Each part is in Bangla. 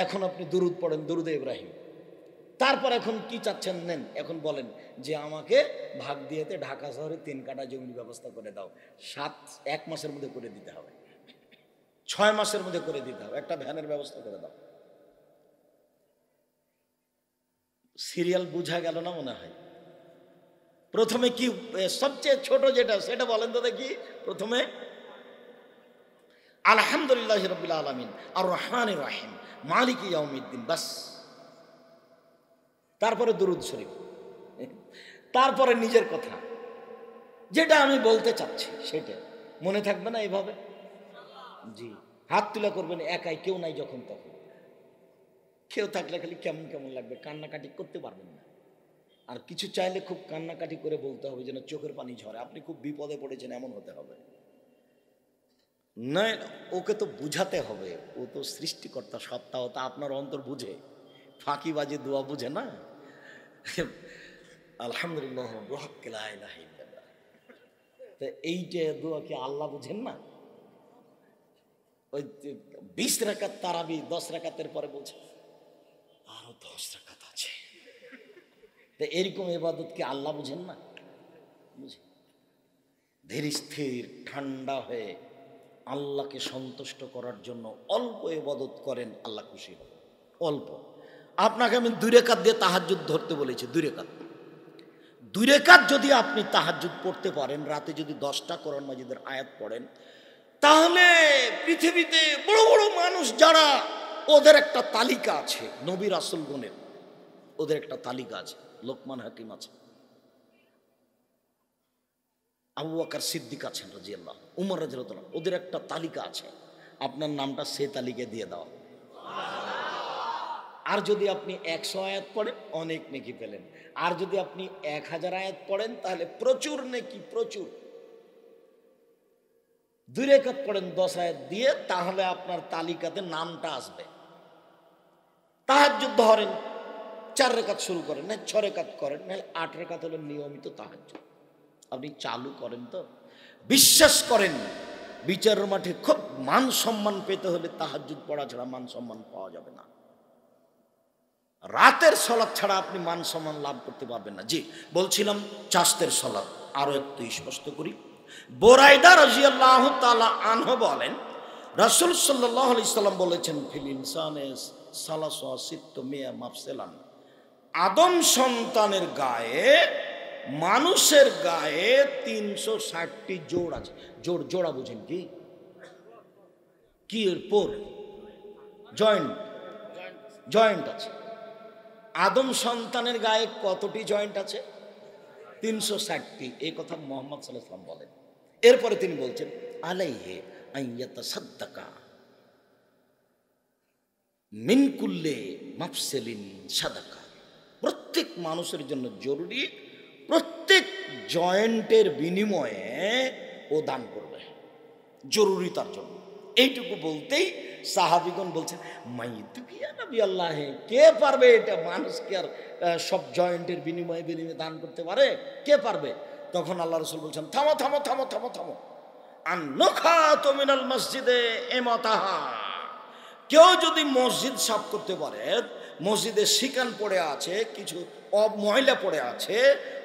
এখন আপনি দুরুদ পড়েন, দুরুদে ইব্রাহিম। তারপর এখন কি চাচ্ছেন নেন, এখন বলেন যে আমাকে ভাগ দিয়েতে ঢাকা শহরে 3 কাঠা জমির ব্যবস্থা করে দাও। 1 মাসের মধ্যে করে দিতে হবে, 6 মাসের মধ্যে করে দিতে হবে, একটা ভ্যানের ব্যবস্থা করে দাও। সিরিয়াল বুঝা গেল না মনে হয়? প্রথমে কি সবচেয়ে ছোট যেটা সেটা বলেন তো দেখি। প্রথমে আলহামদুলিল্লাহি রাব্বিল আলামিন আর রহমানির রহিম মালিকি ইয়াউমিদ্দিন, বাস। তারপরে দুরূদ শরীফ, তারপরে নিজের কথা যেটা আমি বলতে চাচ্ছি সেটা মনে থাকবে না এভাবে? জি, হাত তুলে করবেন একাই, কেউ নাই যখন তখন। কেউ থাকলে খালি কেমন কেমন লাগবে, কান্নাকাটি করতে পারবেন না। আর কিছু চাইলে খুব কান্নাকাটি করে বলতে হবে, যেন চোখের পানি ঝরে, আপনি খুব বিপদে পড়েছেন এমন হতে হবে। না, ওকে তো বুঝাতে হবে, ও তো সৃষ্টিকর্তা সত্তা, ও তা আপনার অন্তর বুঝে, ফাঁকিবাজি দোয়া বুঝে না। আলহামদুলিল্লাহ এইটা দোয়া কি আল্লাহ বুঝেন না? ওই 20 রাকাত তারাবি 10 রাকাতের পরে বলছে আরো 10 রাকাত আছে, এরকম ইবাদত কি আল্লাহ বুঝেন না? বুঝে। ধীর স্থির ঠান্ডা হয়ে আল্লাহকে সন্তুষ্ট করার জন্য অল্প ইবাদত করেন, আল্লাহ খুশি হবে। অল্প। আপনাকে আমি 2 রাকাত দিয়ে তাহাজ্জুদ ধরতে বলেছি, 2 রাকাত। 2 রাকাত যদি আপনি তাহাজ্জুদ পড়তে পারেন, রাতে যদি 10টা কোরআন মাজিদের আয়াত পড়েন, তাহলে পৃথিবীতে বড় বড় মানুষ যারা, ওদের একটা তালিকা আছে, নবী রাসূলগণের ওদের একটা তালিকা আছে। লোকমান হাকিম আছে, আবু বকর সিদ্দিক আছেন রাদিয়াল্লাহু, উমর রাদিয়াল্লাহু, ওদের একটা তালিকা আছে। আপনার নামটা সে তালিকায় দিয়ে দাও। আর যদি আপনি 100 আয়াত পড়েন অনেক নেকি পেলেন, আর যদি আপনি 1000 আয়াত পড়েন তাহলে প্রচুর নেকি, প্রচুর। 2 রাকাত পড়েন 10 আয়াত দিয়ে, তাহলে আপনার তালিকাতে নামটা আসবে। তাহাজ্জুদ ধরেন 4 রাকাত শুরু করেন, না 6 রাকাত করেন, না 8 রাকাত হলো নিয়মিত তাহাজ্জুদ। আপনি চালু করেন তো, বিশ্বাস করেন বিচারের মাঠে খুব মান সম্মান পেতে হলে তাহাজ্জুদ পড়া ছাড়া মান সম্মান পাওয়া যাবে না। রাতের সালাত ছাড়া আপনি মান সম্মান লাভ করতে পারবেন না। জি, বলছিলাম চাস্তের সালাত আরো একটু স্পষ্ট করি। বুরাইদা রাদিয়াল্লাহু তাআলা আনহু বলেন, রাসূল সাল্লাল্লাহু আলাইহি সাল্লাম বলেছেন, ফিল ইনসানে সালাসু সিত্তু মিয়া মাফসালান, আদম সন্তানের গায়ে, মানুষের গায়ে 360টি জোড় আছে। জোড়া বুঝেন কি? কি এর পর জয়েন্ট আছে। আদম সন্তানের গায়ে কতটি জয়েন্ট আছে? 360টি। এই কথা মুহাম্মদ সাল্লাল্লাহু আলাইহি ওয়াসাল্লাম বলেন। এরপরে তিনি বলছেন, আলাইহি আইয়াতাসাদ্দাকা মিন কুল্লি মাফসালিন সাদাকা, প্রত্যেক মানুষের জন্য জরুরি, প্রত্যেক জয়েন্টের বিনিময়ে ও দান করবে, জরুরি তার জন্য। এইটুকু বলতেই সাহাবীগণ বলছেন, মাইতুকিয়া নবী আল্লাহ, কে পারবে এটা? মানুষ কি আর সব জয়েন্টের বিনিময়ে দান করতে পারে? কে পারবে? তখন আল্লাহ রাসূল বলছেন, থামো থামো থামো থামো থামো, আন-নুখাতু মিনাল মসজিদে ইমাতাহা, কেউ যদি মসজিদ সাফ করতে পারে, মসজিদে শিকান পড়ে আছে, কিছু ময়লা পড়ে আছে,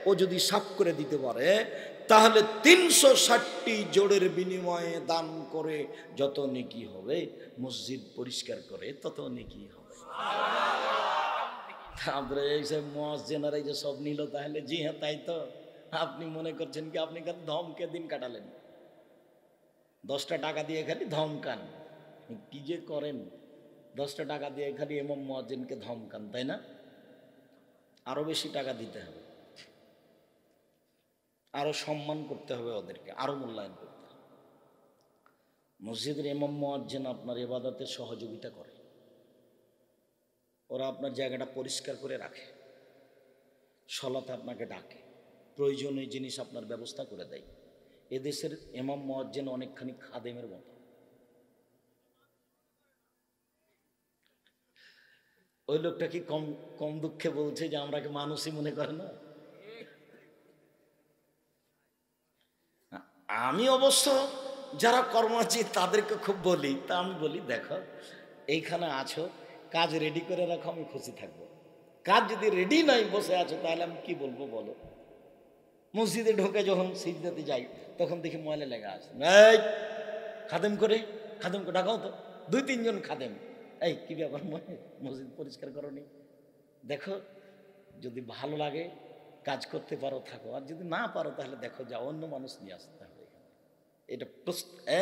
ও যদি সাফ করে দিতে পারে, তাহলে 360টি জোড়ের বিনিময়ে দান করে যত নেকি হবে, মসজিদ পরিষ্কার করে তত নেকি হবে। তারপরে এই সব মুয়াজ্জিনরা এই যে সব নিল, তাহলে জি হ্যাঁ তাই তো। আপনি মনে করছেন কি আপনি খালি ধমকে দিন কাটালেন, 10টা টাকা দিয়ে খালি ধমকান, কি যে করেন, 10টা টাকা দিয়ে খালি ইমাম মুয়াজ্জিনকে ধমকান, তাই না? আরো বেশি টাকা দিতে হবে, আরো সম্মান করতে হবে ওদেরকে, আরো মূল্যায়ন করতে হবে। মসজিদের ইমাম মুয়াজ্জিন আপনার ইবাদতে সহযোগিতা করে, ওরা আপনার জায়গাটা পরিষ্কার করে রাখে, সালাতে আপনাকে ডাকে, প্রয়োজনীয় জিনিস আপনার ব্যবস্থা করে দেয়। এদেশের ইমাম মুয়াজ্জিন অনেকখানি খাদেমের মতো। ওই লোকটা কি কম কম দুঃখে বলছে যে আমরা কি মানুষই মনে করে না? আমি অবশ্য যারা কর্মচারী তাদেরকে খুব বলি, তা আমি বলি, দেখো এইখানে আছো, কাজ রেডি করে রাখো, আমি খুশি থাকবো। কাজ যদি রেডি নাই, বসে আছো, তাহলে আমি কি বলবো বলো? মসজিদে ঢোকে যখন সিজদাতে যাই, তখন দেখি ময়লা লেগে আছে, এই খাদেম করে ডাকাও তো, 2-3 জন খাদেম, এই কি ব্যাপার, মসজিদ পরিষ্কার করনি? দেখো, যদি ভালো লাগে কাজ করতে পারো থাকো, আর যদি না পারো তাহলে দেখো যা অন্য মানুষ নিয়ে আসতে হবে। এটা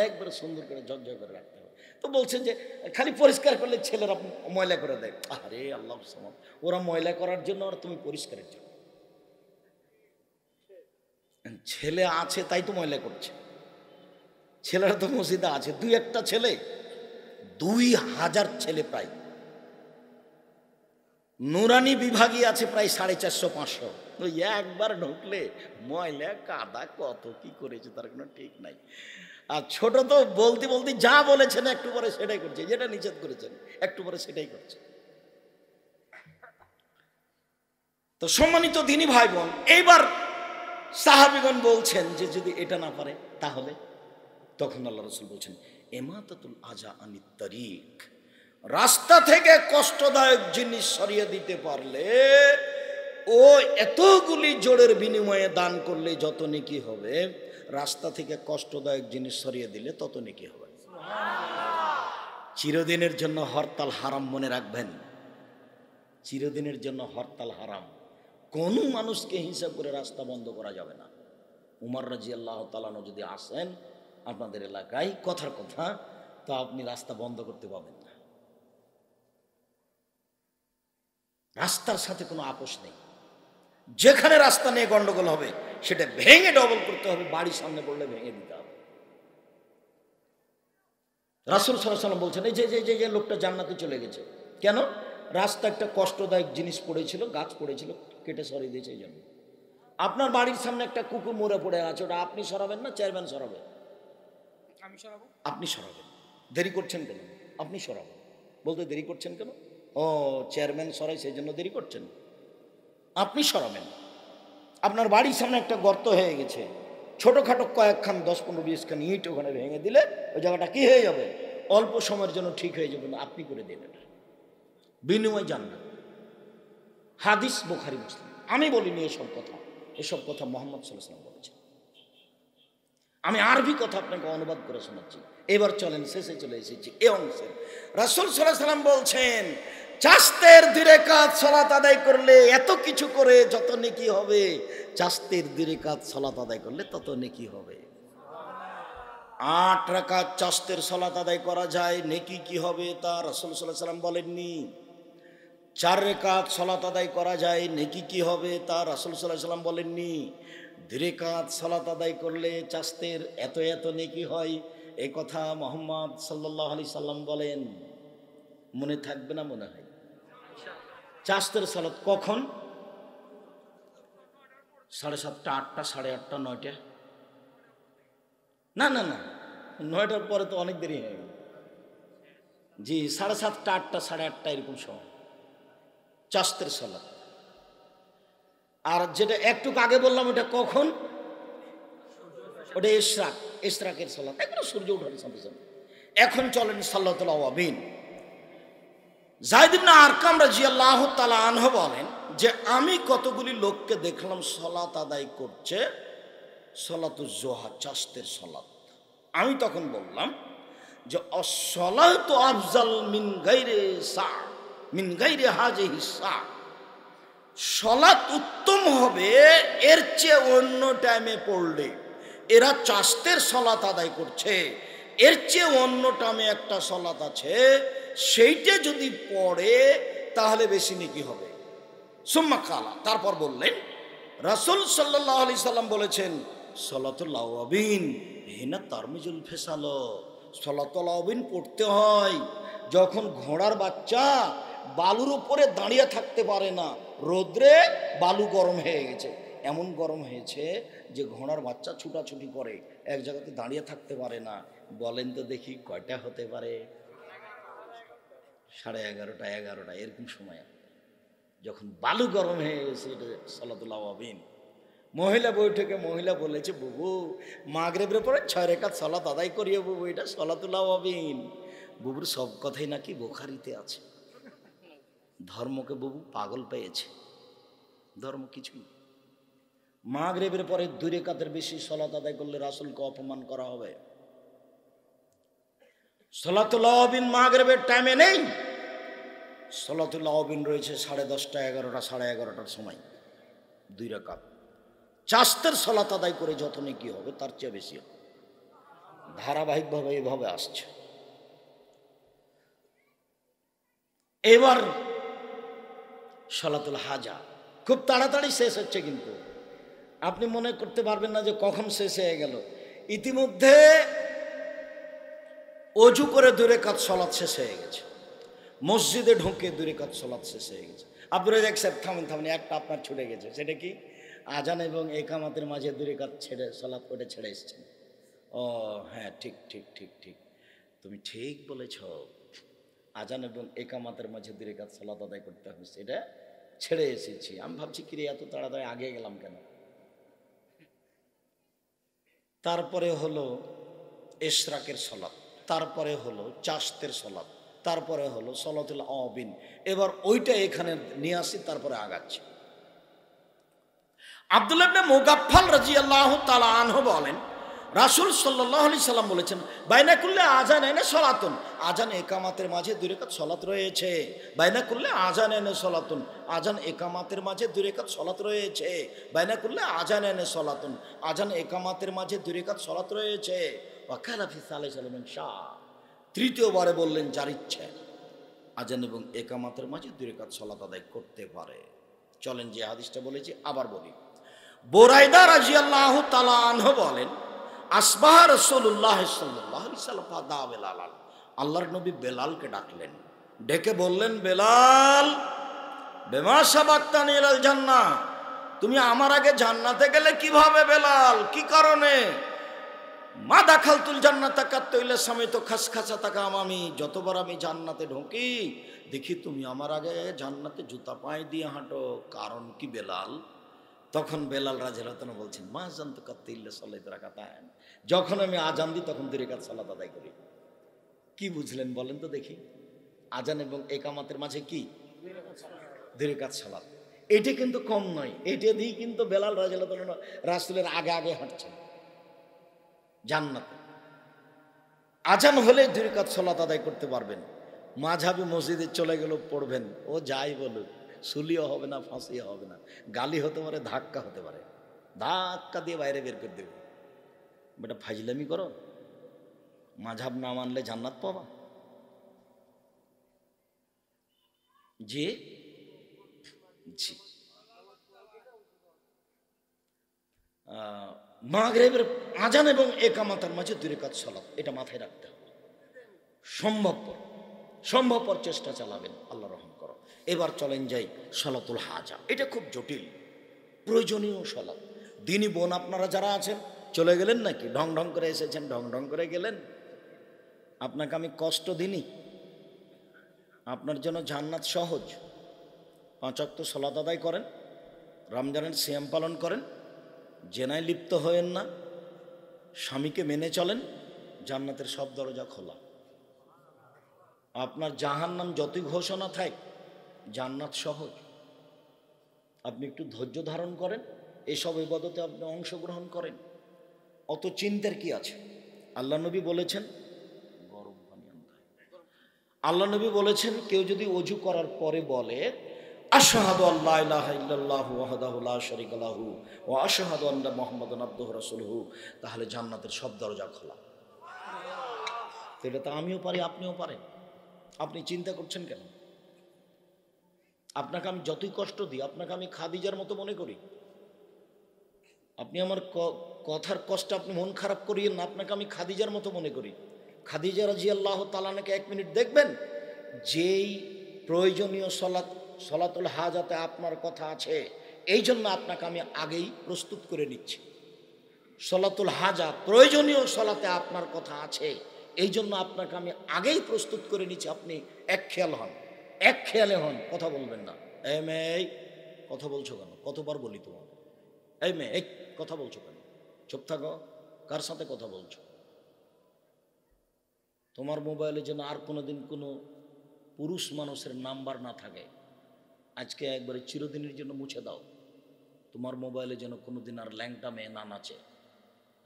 একবারে সুন্দর করে ঝকঝক করে রাখতে হবে। তো বলছেন যে খালি পরিষ্কার করলে ছেলেরা ময়লা করে দেয়। আরে আল্লাহ সালাম, ওরা ময়লা করার জন্য আর তুমি পরিষ্কারের জন্য? ছেলে আছে তাই তো ময়লা করছে। ছেলেরা তো মসজিদে আছে, 2-1টা ছেলে, 2000 ছেলে প্রায়। নুরানি বিভাগই আছে প্রায় 450-500। ওই একবার ঢুকলে ময়লা কাদা কত কি করেছে তার কোনো ঠিক নাই। আর ছোট তো বলতে বলতে যা বলেছেন একটু পরে সেটাই করছে, যেটা নিষেধ করেছেন একটু পরে সেটাই করছে। তো সম্মানিত দিনী ভাই বোন, এইবার সাহাবীগণ বলছেন যে যদি এটা না পারে তাহলে, তখন আল্লাহ রাসূল বলছেন ইমাতাতুল আজা আনিত তারিক, রাস্তা থেকে কষ্টদায়ক জিনিস সরিয়ে দিতে পারলে ও এতগুলি জোড়ের বিনিময়ে দান করলে যত নেকি হবে, রাস্তা থেকে কষ্টদায়ক জিনিস সরিয়ে দিলে তত নেকি হবে। চিরদিনের জন্য হরতাল হারাম, মনে রাখবেন, চিরদিনের জন্য হরতাল হারাম। কোন মানুষকে হিসাব করে রাস্তা বন্ধ করা যাবে না। উমর রাদিয়াল্লাহু তাআলা যদি আসেন আপনাদের এলাকায়, কথার কথা, তো আপনি রাস্তা বন্ধ করতে পাবেন না। রাস্তার সাথে কোনো আপোষ নেই। যেখানে রাস্তা নিয়ে গন্ডগোল হবে সেটা ভেঙে ডবল করতে হবে, বাড়ির সামনে পড়লে ভেঙে দিতে হবে। রাসূল সাল্লাল্লাহু আলাইহি ওয়াসাল্লাম বলছেন এই যে লোকটা জান্নাতে চলে গেছে, কেন? রাস্তা একটা কষ্টদায়ক জিনিস পড়েছিল, গাছ পড়েছিল, কেটে সরিয়ে দিয়েছে। এই জন্য আপনার বাড়ির সামনে একটা কুকুর মরে পড়ে আছে, ওটা আপনি সরাবেন না চেয়ারম্যান সরাবে? আমি সরাবো। আপনি সরাবেন। দেরি করছেন কেন? আপনি সরাবেন। বলতে দেরি করছেন কেন? ও চেয়ারম্যান সরাই সেই জন্য দেরি করছেন, আপনি সরাবেন। আপনার বাড়ির সামনে একটা গর্ত হয়ে গেছে, ছোটখাটো কয়েকখান 10-15-20 খান ইট ওখানে ভেঙে দিলে ওই জায়গাটা কি হয়ে যাবে? অল্প সময়ের জন্য ঠিক হয়ে যাবে। না, আপনি করে দিন, এটা বিনিময় জান্নাত। হাদিস বুখারী মুসলিম। আমি বলিনি এসব কথা, এসব কথা মুহাম্মদ সাল্লাল্লাহু আলাইহি ওয়াসাল্লাম বলেছেন। আমি আরবি কথা আপনাকে অনুবাদ করে শোনাচ্ছি। এবার চলেন শেষে চলে এসেছি এ অংশে। রাসূল সাল্লাল্লাহু আলাইহি ওয়াসাল্লাম বলছেন চাস্তের 2 রাকাত সালাত আদায় করলে এত কিছু করে যত নেকি হবে, চাস্তের 2 রাকাত সালাত আদায় করলে তত নেকি হবে। 8 রাকাত চাস্তের সালাত আদায় করা যায়, নেকি কি হবে তা রাসূল সাল্লাল্লাহু আলাইহি ওয়াসাল্লাম বলেননি। 4 রাকাত সালাত আদায় করা যায়, নেকি কি হবে তা রাসূল সাল্লাল্লাহু আলাইহি ওয়াসাল্লাম বলেননি। 2 রাকাত সালাত আদায় করলে চাস্তের এত এত নেকি হয়, এই কথা মুহাম্মদ সাল্লাল্লাহু আলাইহি সাল্লাম বলেন। মনে থাকবে না মনে হয়? চাস্তের সালাত কখন? 7:30, 8টা, 8:30, 9টা? না না না, 9টার পরে তো অনেক দেরি হয়ে গেল। জি 7:30, 8টা, 8:30 এরকম সময় চাস্তের সালাত। আর যেটা একটু আগে বললাম ওটা কখন? ওটা ইশরাকের সালাত, একবার সূর্য ওঠার সাথে সাথে। এখন চলেন সাল্লাতুল আওয়াবিন। যায়েদ ইবনে আরকাম রাদিয়াল্লাহু তাআলা আনহু বলেন যে আমি কতগুলি লোককে দেখলাম সালাত আদায় করছে, সালাতুজ জোহা, চাস্তের সালাত। আমি তখন বললাম যে as-salatu afzal মিন গায়রি হাযিহি সা, সালাত উত্তম হবে এর চেয়ে অন্য টাইমে পড়লে। এরা চাস্তের সালাত আদায় করছে, এর চেয়ে অন্য টাইমে একটা সালাত আছে, সেইটা যদি পড়ে তাহলে বেশি নেকি হবে। সুম্মা কালা, তারপর বললেন রাসূল সাল্লাল্লাহু আলাইহি সাল্লাম বলেছেন সালাতুল আওয়াবিন হিনা তারমিজুল ফিসাল, সালাতুল আওয়াবিন পড়তে হয় যখন ঘোড়ার বাচ্চা বালুর উপরে দাঁড়িয়ে থাকতে পারে না, রোদ্রে বালু গরম হয়ে গেছে, এমন গরম হয়েছে যে ঘোড়ার বাচ্চা ছুটাছুটি করে, এক জায়গাতে দাঁড়িয়ে থাকতে পারে না। বলেন তো দেখি কয়টা হতে পারে? 11:30, 11টা এরকম সময় যখন বালু গরম হয়ে গেছে, এটা সালাতুল আওয়াবিন। মহিলা বৈঠকে মহিলা বলেছে বুবু মাগরিবের পরে 6 রাকাত সালাত আদায় করিয়ে বুবু, এটা সালাতুল আওয়াবিন। বুবুর সব কথাই নাকি বুখারীতে আছে। ধর্মকে বহু পাগল পেয়েছে, ধর্ম কিছুই। মাগরিবের পরে 2 রাকাতের বেশি সালাত আদায় করলে রাসূলকে অপমান করা হবে। সালাতুল আওয়াবিন মাগরিবের টাইমে নেই, সালাতুল আওয়াবিন রয়েছে 10:30, 11টা, 11:30টার সময় 2 রাকাত। চাস্তের সালাত আদায় করে যত নেকি হবে তার চেয়ে বেশি হবে। ধারাবাহিকভাবে এভাবে আসছে। এবার সালাতুল হাজা খুব তাড়াতাড়ি শেষ হচ্ছে, কিন্তু আপনি মনে করতে পারবেন না যে কখন শেষ হয়ে গেল। ইতিমধ্যে অজু করে 2 রাকাত সালাত শেষ হয়ে গেছে, মসজিদে ঢুকে 2 রাকাত সালাত শেষ হয়ে গেছে। আপনারা দেখছেন, থামেন, একটা আপনার ছুটে গেছে, সেটা কি? আজান এবং একামাতের মাঝে 2 রাকাত ছেড়ে সালাত করে ছেড়ে এসেছেন। ও হ্যাঁ, ঠিক, তুমি ঠিক বলেছ, আজান এবং একামাতের মাঝে 2 রাকাত সালাত আদায় করতে হবে, সেটা ছেড়ে এসেছি। আমি ভাবছি কিরে এত তাড়াতাড়ি আগে গেলাম কেন। তারপরে হলো ইশরাকের সালাত, তারপরে হলো চাস্তের সালাত, তারপরে হলো সালাতুল আওয়াবিন। এবার ওইটা এখানে নিয়ে আসি, তারপরে আগাচ্ছি। আব্দুল্লাহ ইবনে মুগাফফাল রাদিয়াল্লাহু তাআলা আনহু বলেন, রাসূল সাল্লাল্লাহু আলাইহি সাল্লাম বলেছেন, বাইনা কুল্লি আযানাইনি সালাতুন, আজান একামাতের মাঝে 2 রাকাত সালাত রয়েছে। বাইনা কুল্লি আযানাইনি সালাতুন, আজান একামাতের মাঝে 2 রাকাত সালাত রয়েছে। বাইনা কুল্লি আযানাইনি সালাতুন, আজান একামাতের মাঝে 2 রাকাত সালাত রয়েছে। ওয়া কালা ফি সালিসাল মিন শাহ, তৃতীয়বারে বললেন যার ইচ্ছে আজান এবং একামাতের মাঝে 2 রাকাত সালাত আদায় করতে পারে। চলেন যে হাদিসটা বলেছি আবার বলি। বুরাইদা রাদিয়াল্লাহু তাআলা আনহু বলেন, আসবাহ রাসূলুল্লাহ সাল্লাল্লাহু আলাইহি ওয়াসাল্লাম ফাদা বেলাল, আল্লাহর নবী বেলালকে ডাকলেন, ডেকে বললেন, বেলাল, বিমা সাবাক্তানি ইলাল জান্নাহ, তুমি আমার আগে জান্নাতে গেলে কিভাবে বেলাল, কি কারণে? মা দাখালতুল জান্নাতা কাত্তাইলা সামিতু খাসখাসাতাকা আমামি, যতবার আমি জান্নাতে ঢুকি দেখি তুমি আমার আগে জান্নাতে জুতা পায়ে দিয়ে হাঁটো, কারণ কি বেলাল? তখন বেলাল রাদিয়াল্লাহু আনহু বলছেন, মা জানতু কাত্তাইলা সালাত রাকাতান, যখন আমি আজান দিই তখন 2 রাকাত সালাত আদায় করি। কি বুঝলেন বলেন তো দেখি? আজান এবং একামাতের মাঝে কি 2 রাকাত সালাত। এটা কিন্তু কম নয়, এটা দিয়ে কিন্তু বেলাল রাদিয়াল্লাহু আনহু রাসূলের আগে আগে হাঁটছেন জান্নাতে। আজান হলে 2 রাকাত সালাত আদায় করতে পারবেন। মাঝহাবি মসজিদে চলে গেল, পড়বেন, ও যাই বলুক, সুলিও হবে না, ফাঁসিও হবে না, গালি হতে পারে, ধাক্কা হতে পারে, ধাক্কা দিয়ে বাইরে বের করে দেবে। বেটা ফাজলামি করো, মাঝহাব না মানলে জান্নাত পাবা? জি জি। মাগরিবের আজান এবং একামাতের মাঝে 2 রাকাত সালাত, এটা মাথায় রাখতে হবে। সম্ভবপর চেষ্টা চালাবেন, আল্লাহ রহম করো। এবার চলেন যাই সালাতুল হাজা, এটা খুব জটিল প্রয়োজনীয় সালাত। দিনী বোন আপনারা যারা আছেন, চলে গেলেন নাকি? ঢং ঢং করে এসেছেন, ঢং ঢং করে গেলেন। আপনাকে আমি কষ্ট দিইনি, আপনার জন্য জান্নাত সহজ। 5 ওয়াক্ত সালাত আদায় করেন, রমজানের সিয়াম পালন করেন, জেনায় লিপ্ত হয়েন না, স্বামীকে মেনে চলেন, জান্নাতের সব দরজা খোলা। আপনার জাহান্নাম যতই ঘোষণা থাক, জান্নাত সহজ। আপনি একটু ধৈর্য ধারণ করেন, এসব ইবাদতে আপনি অংশগ্রহণ করেন, অত চিন্তার কি আছে? আল্লাহ নবী বলেছেন, কেউ যদি অজু করার পরে বলে আশহাদু আল্লা ইলাহা ইল্লাল্লাহু ওয়াহদাহু লা শারীকা লাহু ওয়া আশহাদু আন্না মুহাম্মাদান আবদুহু রাসূলুহু, তাহলে জান্নাতের সব দরজা খোলা। এটা তো আমিও পারি, আপনিও পারেন। আপনি চিন্তা করছেন কেন? আপনাকে আমি যতই কষ্ট দিই, আপনাকে আমি খাদিজার মতো মনে করি। আপনি আমার কথার কষ্টে আপনি মন খারাপ করিয়েন না, আপনাকে আমি খাদিজার মতো মনে করি। খাদিজা রাদিয়াল্লাহু তাআলা আনহাকে 1 মিনিট দেখবেন, যেই প্রয়োজনীয় সালাতুল হাজাতে আপনার কথা আছে, এই জন্য আপনাকে আমি আগেই প্রস্তুত করে নিচ্ছি। সালাতুল হাজা প্রয়োজনীয় সালাতে আপনার কথা আছে, এই জন্য আপনাকে আমি আগেই প্রস্তুত করে নিচ্ছি। আপনি এক খেয়ালে হন, কথা বলবেন না। এই মেয়ে, কথা বলছো কেন? কতবার বলি তোমার, এই মেয়ে, এই কথা বলছো কেন? চুপ থাকো, কার সাথে কথা বলছো? তোমার মোবাইলে যেন আর কোনোদিন কোনো পুরুষ মানুষের নাম্বার না থাকে, আজকে একবারে চিরদিনের জন্য মুছে দাও। তোমার মোবাইলে যেন কোনোদিন আর ল্যাংটা মেয়ে না নাচে।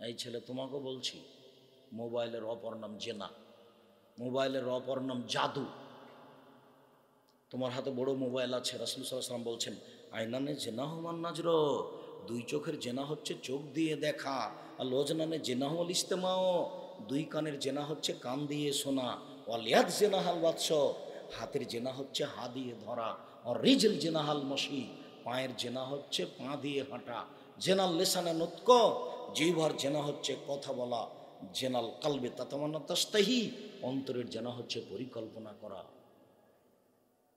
এই ছেলে তোমাকে বলছি, মোবাইলের অপর নাম জেনা, মোবাইলের অপর নাম জাদু। তোমার হাতে বড় মোবাইল আছে, রাসূল সাল্লাল্লাহু আলাইহি ওয়াসাল্লাম বলছেন আইনানে জেনা হুমান নাজর, দুই চোখের জেনা হচ্ছে চোখ দিয়ে দেখা, আর লোজনানে জেনা হল ইস্তেমাও, দুই কানের জেনা হচ্ছে কান দিয়ে শোনা, ওয়ালিয়াদ জেনা হাল বাদশ, হাতের জেনা হচ্ছে হা দিয়ে ধরা, আর রিজল জেনা হাল মশি, পায়ের জেনা হচ্ছে পা দিয়ে হাঁটা, জেনাল লেসানে নতক, জিহ্বার জেনা হচ্ছে কথা বলা, জেনাল কালবে তাতামান্না তাস্তাহি, অন্তরের জেনা হচ্ছে পরিকল্পনা করা।